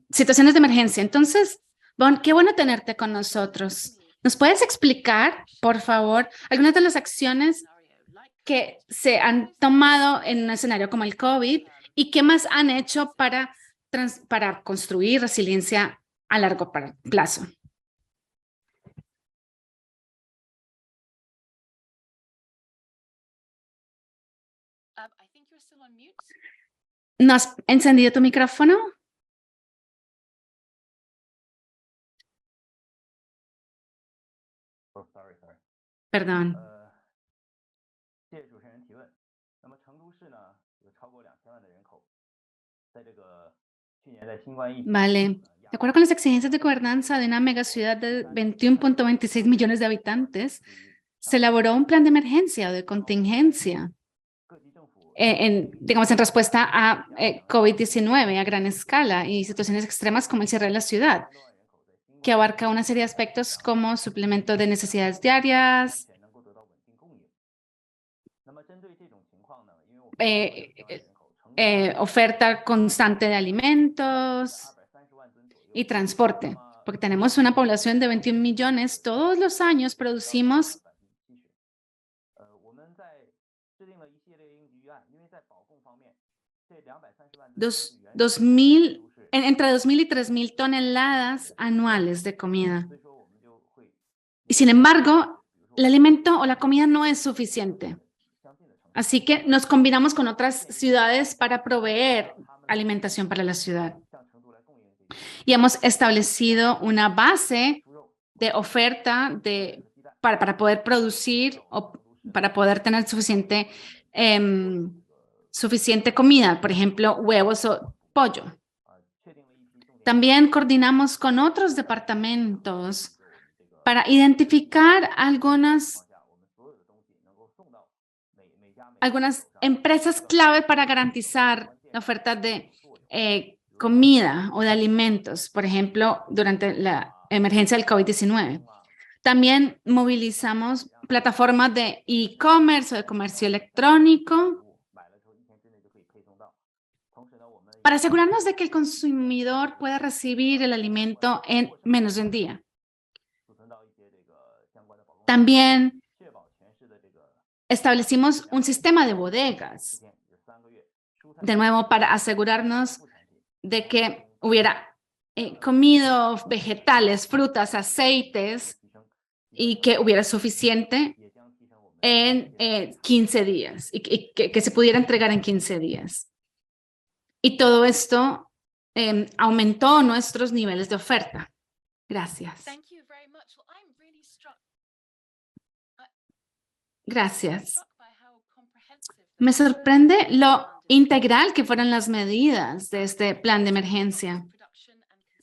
situaciones de emergencia. Entonces, Bon, qué bueno tenerte con nosotros. ¿Nos puedes explicar, por favor, algunas de las acciones que se han tomado en un escenario como el COVID y qué más han hecho para construir resiliencia a largo plazo? ¿No has encendido tu micrófono? Perdón. Vale. De acuerdo con las exigencias de gobernanza de una megaciudad de 21.26 millones de habitantes, se elaboró un plan de emergencia o de contingencia, digamos, en respuesta a COVID-19 a gran escala y situaciones extremas como el cierre de la ciudad, que abarca una serie de aspectos como suplemento de necesidades diarias, oferta constante de alimentos y transporte, porque tenemos una población de 21 millones. Todos los años producimos entre 2.000 y 3.000 toneladas anuales de comida. Y sin embargo, el alimento o la comida no es suficiente. Así que nos combinamos con otras ciudades para proveer alimentación para la ciudad. Y hemos establecido una base de oferta para poder producir o para poder tener suficiente comida, por ejemplo, huevos o pollo. También coordinamos con otros departamentos para identificar algunas empresas clave para garantizar la oferta de comida o de alimentos, por ejemplo, durante la emergencia del COVID-19. También movilizamos plataformas de e-commerce o de comercio electrónico para asegurarnos de que el consumidor pueda recibir el alimento en menos de un día. También establecimos un sistema de bodegas, de nuevo, para asegurarnos de que hubiera comida, vegetales, frutas, aceites y que hubiera suficiente en 15 días y que se pudiera entregar en 15 días. Y todo esto aumentó nuestros niveles de oferta. Gracias. Gracias. Me sorprende lo integral que fueron las medidas de este plan de emergencia.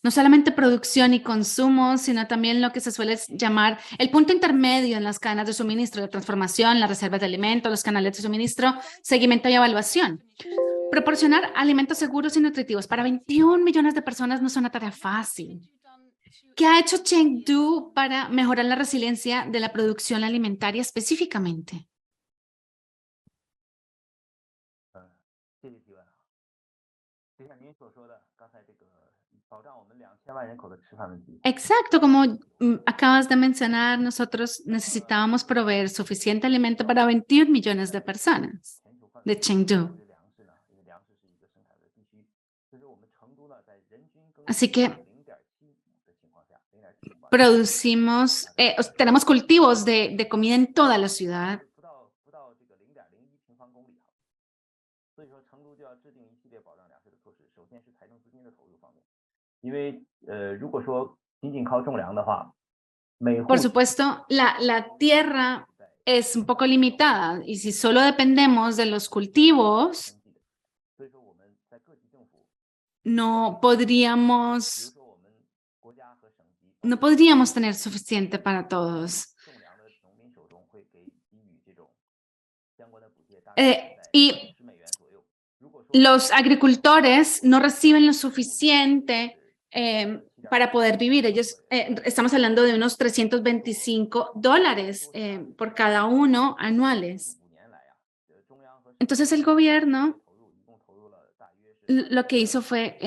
No solamente producción y consumo, sino también lo que se suele llamar el punto intermedio en las cadenas de suministro, de transformación, las reservas de alimentos, los canales de suministro, seguimiento y evaluación. Proporcionar alimentos seguros y nutritivos para 21 millones de personas no es una tarea fácil. ¿Qué ha hecho Chengdu para mejorar la resiliencia de la producción alimentaria específicamente? Exacto, como acabas de mencionar, nosotros necesitábamos proveer suficiente alimento para 21 millones de personas de Chengdu. Así que producimos, tenemos cultivos de comida en toda la ciudad. Por supuesto, la tierra es un poco limitada y si solo dependemos de los cultivos, no podríamos tener suficiente para todos. Y los agricultores no reciben lo suficiente para poder vivir. Ellos, estamos hablando de unos $325 por cada uno anuales. Entonces el gobierno lo que hizo fue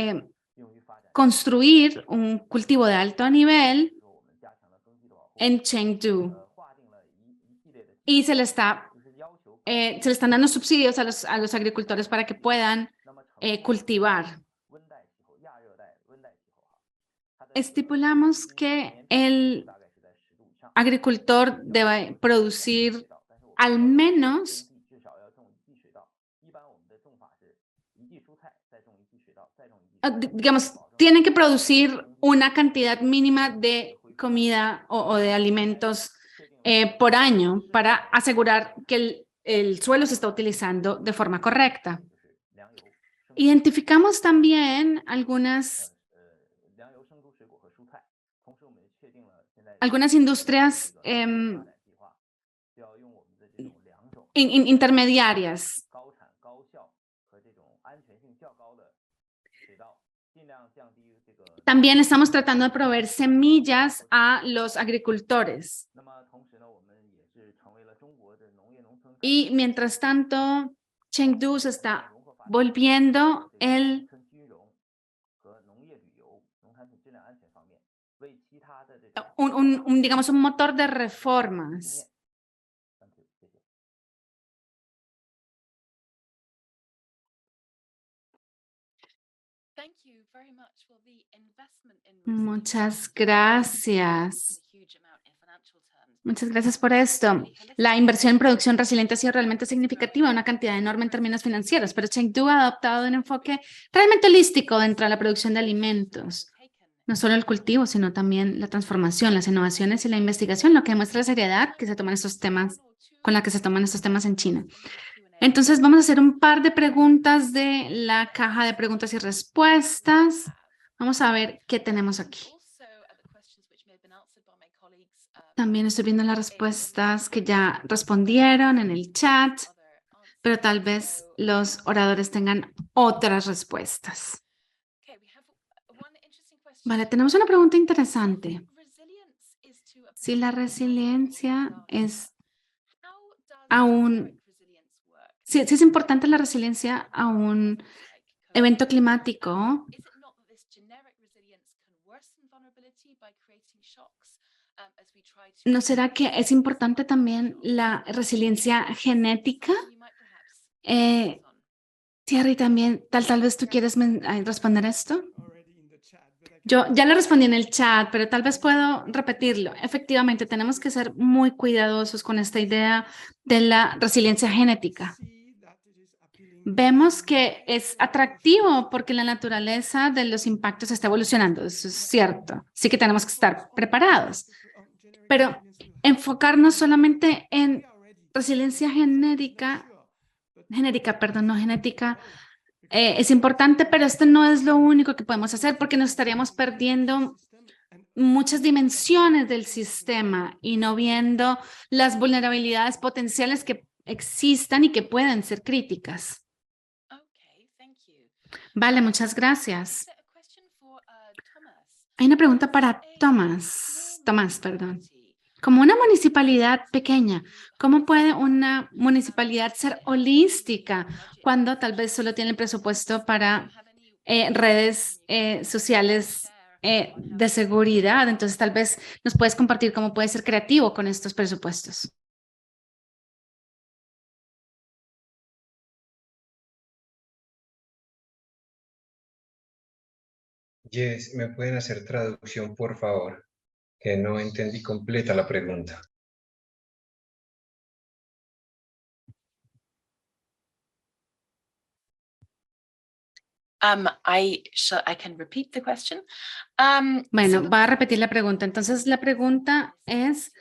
construir un cultivo de alto nivel en Chengdu y se le están dando subsidios a los agricultores para que puedan cultivar. Estipulamos que el agricultor debe producir al menos tienen que producir una cantidad mínima de comida o de alimentos por año para asegurar que el suelo se está utilizando de forma correcta. Identificamos también algunas industrias intermediarias. También estamos tratando de proveer semillas a los agricultores. Y mientras tanto, Chengdu se está volviendo digamos, un motor de reformas. Muchas gracias. Muchas gracias por esto. La inversión en producción resiliente ha sido realmente significativa, una cantidad enorme en términos financieros, pero Chengdu ha adoptado un enfoque realmente holístico dentro de la producción de alimentos. No solo el cultivo, sino también la transformación, las innovaciones y la investigación, lo que demuestra la seriedad que se toman estos temas, con la que se toman estos temas en China. Entonces, vamos a hacer un par de preguntas de la caja de preguntas y respuestas. Vamos a ver qué tenemos aquí. También estoy viendo las respuestas que ya respondieron en el chat, pero tal vez los oradores tengan otras respuestas. Vale, tenemos una pregunta interesante. Si la resiliencia es si es importante la resiliencia a un evento climático, ¿no será que es importante también la resiliencia genética? Thierry, también, tal vez tú quieres responder esto. Yo ya lo respondí en el chat, pero tal vez puedo repetirlo. Efectivamente, tenemos que ser muy cuidadosos con esta idea de la resiliencia genética. Vemos que es atractivo porque la naturaleza de los impactos está evolucionando, eso es cierto. Sí que tenemos que estar preparados, pero enfocarnos solamente en resiliencia genética, es importante, pero esto no es lo único que podemos hacer porque nos estaríamos perdiendo muchas dimensiones del sistema y no viendo las vulnerabilidades potenciales que existan y que pueden ser críticas. Vale, muchas gracias. Hay una pregunta para Tomás, perdón. Como una municipalidad pequeña, ¿cómo puede una municipalidad ser holística cuando tal vez solo tiene el presupuesto para redes sociales de seguridad? Entonces, tal vez nos puedes compartir cómo puede ser creativo con estos presupuestos. Yes, ¿me pueden hacer traducción, por favor? Que no entendí completa la pregunta. I can repeat the question. Bueno, va a repetir la pregunta. Entonces, la pregunta es,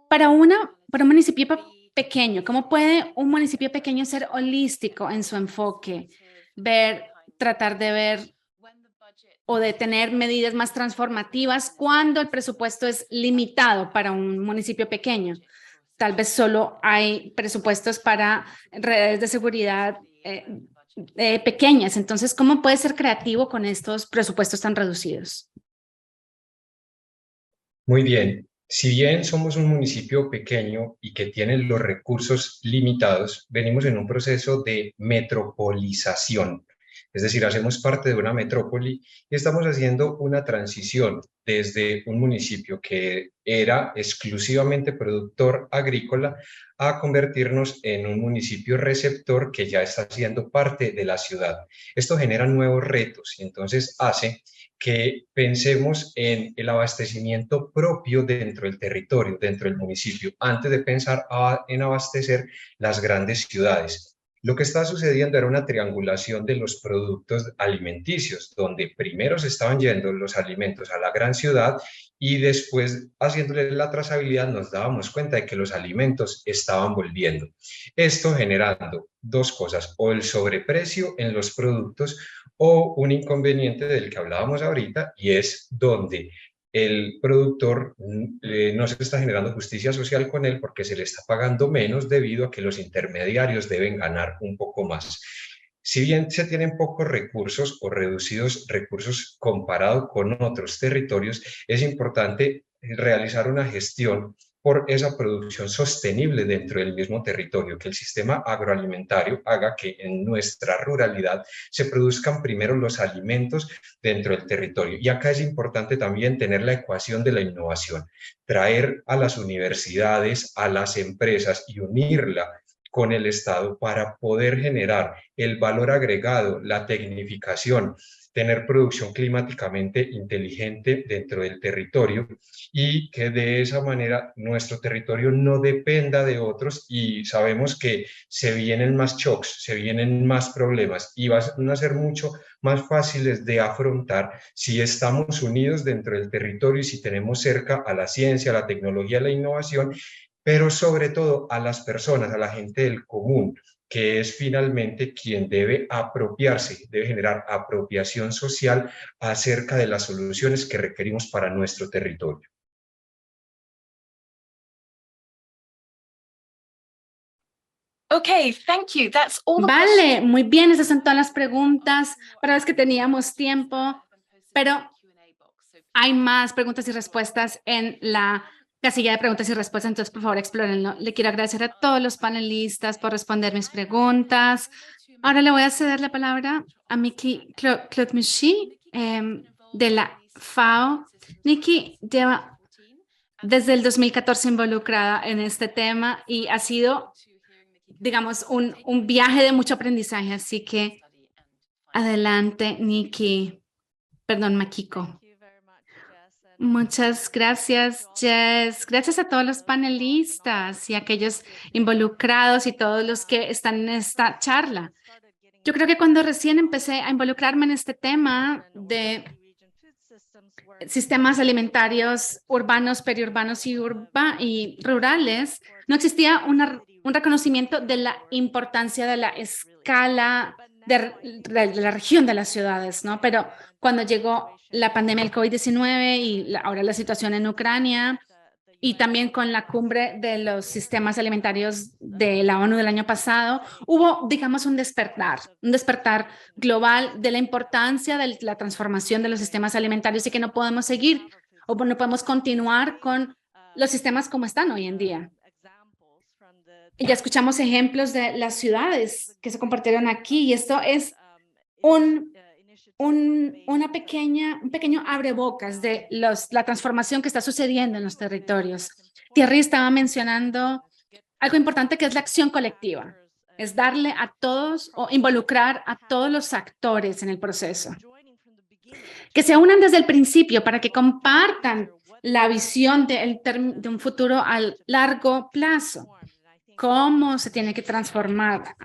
para un municipio pequeño, ¿cómo puede un municipio pequeño ser holístico en su enfoque? Tratar de ver o de tener medidas más transformativas cuando el presupuesto es limitado para un municipio pequeño. Tal vez solo hay presupuestos para redes de seguridad pequeñas. Entonces, ¿cómo puede ser creativo con estos presupuestos tan reducidos? Muy bien. Si bien somos un municipio pequeño y que tiene los recursos limitados, venimos en un proceso de metropolización. Es decir, hacemos parte de una metrópoli y estamos haciendo una transición desde un municipio que era exclusivamente productor agrícola a convertirnos en un municipio receptor que ya está siendo parte de la ciudad. Esto genera nuevos retos y entonces hace que pensemos en el abastecimiento propio dentro del territorio, dentro del municipio, antes de pensar en abastecer las grandes ciudades. Lo que está sucediendo era una triangulación de los productos alimenticios, donde primero se estaban yendo los alimentos a la gran ciudad y después, haciéndole la trazabilidad, nos dábamos cuenta de que los alimentos estaban volviendo. Esto generando dos cosas, o el sobreprecio en los productos o un inconveniente del que hablábamos ahorita, y es donde el productor no se está generando justicia social con él porque se le está pagando menos debido a que los intermediarios deben ganar un poco más. Si bien se tienen pocos recursos o reducidos recursos comparado con otros territorios, es importante realizar una gestión por esa producción sostenible dentro del mismo territorio, que el sistema agroalimentario haga que en nuestra ruralidad se produzcan primero los alimentos dentro del territorio. Y acá es importante también tener la ecuación de la innovación, traer a las universidades, a las empresas y unirla con el Estado para poder generar el valor agregado, la tecnificación, tener producción climáticamente inteligente dentro del territorio y que de esa manera nuestro territorio no dependa de otros, y sabemos que se vienen más shocks, se vienen más problemas y van a ser mucho más fáciles de afrontar si estamos unidos dentro del territorio y si tenemos cerca a la ciencia, a la tecnología, a la innovación, pero sobre todo a las personas, a la gente del común, que es finalmente quien debe apropiarse, debe generar apropiación social acerca de las soluciones que requerimos para nuestro territorio. Okay, thank you. That's all the Vale, muy bien, esas son todas las preguntas para las que teníamos tiempo, pero hay más preguntas y respuestas en la casilla de preguntas y respuestas, entonces por favor explórenlo. Le quiero agradecer a todos los panelistas por responder mis preguntas. Ahora le voy a ceder la palabra a Miki Clotmushi de la FAO. Miki lleva desde el 2014 involucrada en este tema y ha sido, digamos, un viaje de mucho aprendizaje, así que adelante, Nikki. Perdón, Makiko. Muchas gracias, Jess. Gracias a todos los panelistas y aquellos involucrados y todos los que están en esta charla. Yo creo que cuando recién empecé a involucrarme en este tema de sistemas alimentarios urbanos, periurbanos y rurales, no existía un reconocimiento de la importancia de la escala de la región de las ciudades, ¿no? Pero cuando llegó la pandemia del COVID-19 y ahora la situación en Ucrania, y también con la cumbre de los sistemas alimentarios de la ONU del año pasado, hubo, digamos, un despertar global de la importancia de la transformación de los sistemas alimentarios y que no podemos seguir o no podemos continuar con los sistemas como están hoy en día. Y ya escuchamos ejemplos de las ciudades que se compartieron aquí y esto es un pequeño abrebocas de la transformación que está sucediendo en los territorios. Thierry estaba mencionando algo importante que es la acción colectiva, es darle a todos o involucrar a todos los actores en el proceso, que se unan desde el principio para que compartan la visión de un futuro a largo plazo. ¿Cómo se tiene que transformar?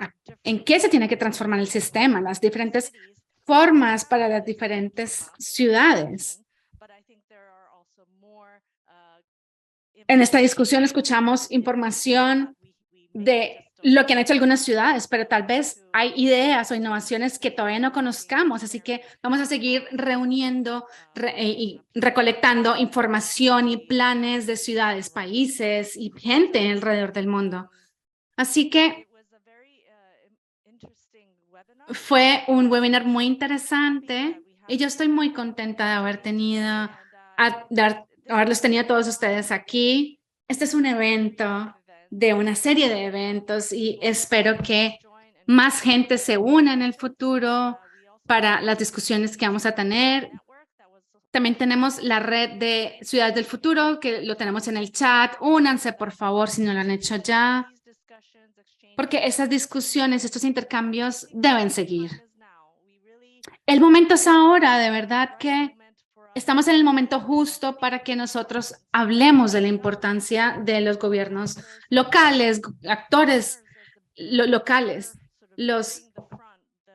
¿En qué se tiene que transformar el sistema? Las diferentes formas para las diferentes ciudades. En esta discusión escuchamos información de lo que han hecho algunas ciudades, pero tal vez hay ideas o innovaciones que todavía no conozcamos, así que vamos a seguir reuniendo y recolectando información y planes de ciudades, países y gente alrededor del mundo. Así que fue un webinar muy interesante y yo estoy muy contenta de haberlos tenido todos ustedes aquí. Este es un evento de una serie de eventos y espero que más gente se una en el futuro para las discusiones que vamos a tener. También tenemos la red de Ciudades del Futuro, que lo tenemos en el chat. Únanse, por favor, si no lo han hecho ya, porque esas discusiones, estos intercambios deben seguir. El momento es ahora, de verdad que estamos en el momento justo para que nosotros hablemos de la importancia de los gobiernos locales, actores locales, los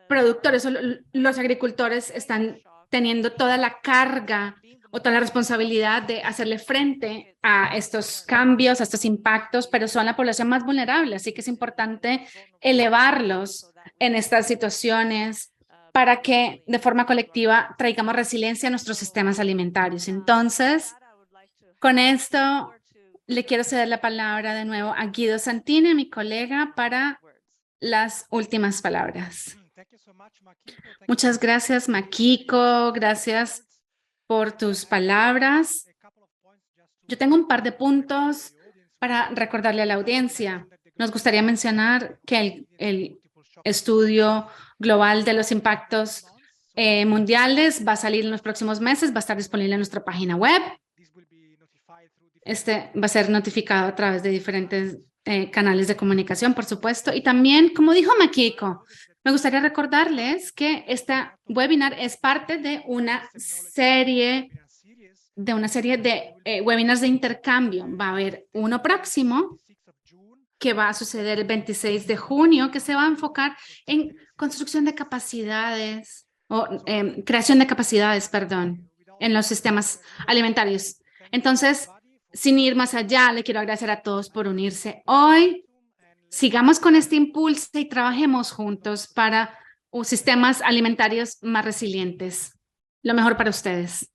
productores o los agricultores están teniendo toda la carga o toda la responsabilidad de hacerle frente a estos cambios, a estos impactos, pero son la población más vulnerable, así que es importante elevarlos en estas situaciones para que de forma colectiva traigamos resiliencia a nuestros sistemas alimentarios. Entonces, con esto le quiero ceder la palabra de nuevo a Guido Santini, mi colega, para las últimas palabras. Muchas gracias, Makiko. Gracias por tus palabras. Yo tengo un par de puntos para recordarle a la audiencia. Nos gustaría mencionar que el estudio global de los impactos mundiales va a salir en los próximos meses, va a estar disponible en nuestra página web. Este va a ser notificado a través de diferentes canales de comunicación, por supuesto. Y también, como dijo Makiko, Me gustaría recordarles que esta webinar es parte de una serie de webinars de intercambio. Va a haber uno próximo que va a suceder el 26 de junio, que se va a enfocar en construcción de capacidades, o creación de capacidades, perdón, en los sistemas alimentarios. Entonces, sin ir más allá, le quiero agradecer a todos por unirse hoy. Sigamos con este impulso y trabajemos juntos para sistemas alimentarios más resilientes. Lo mejor para ustedes.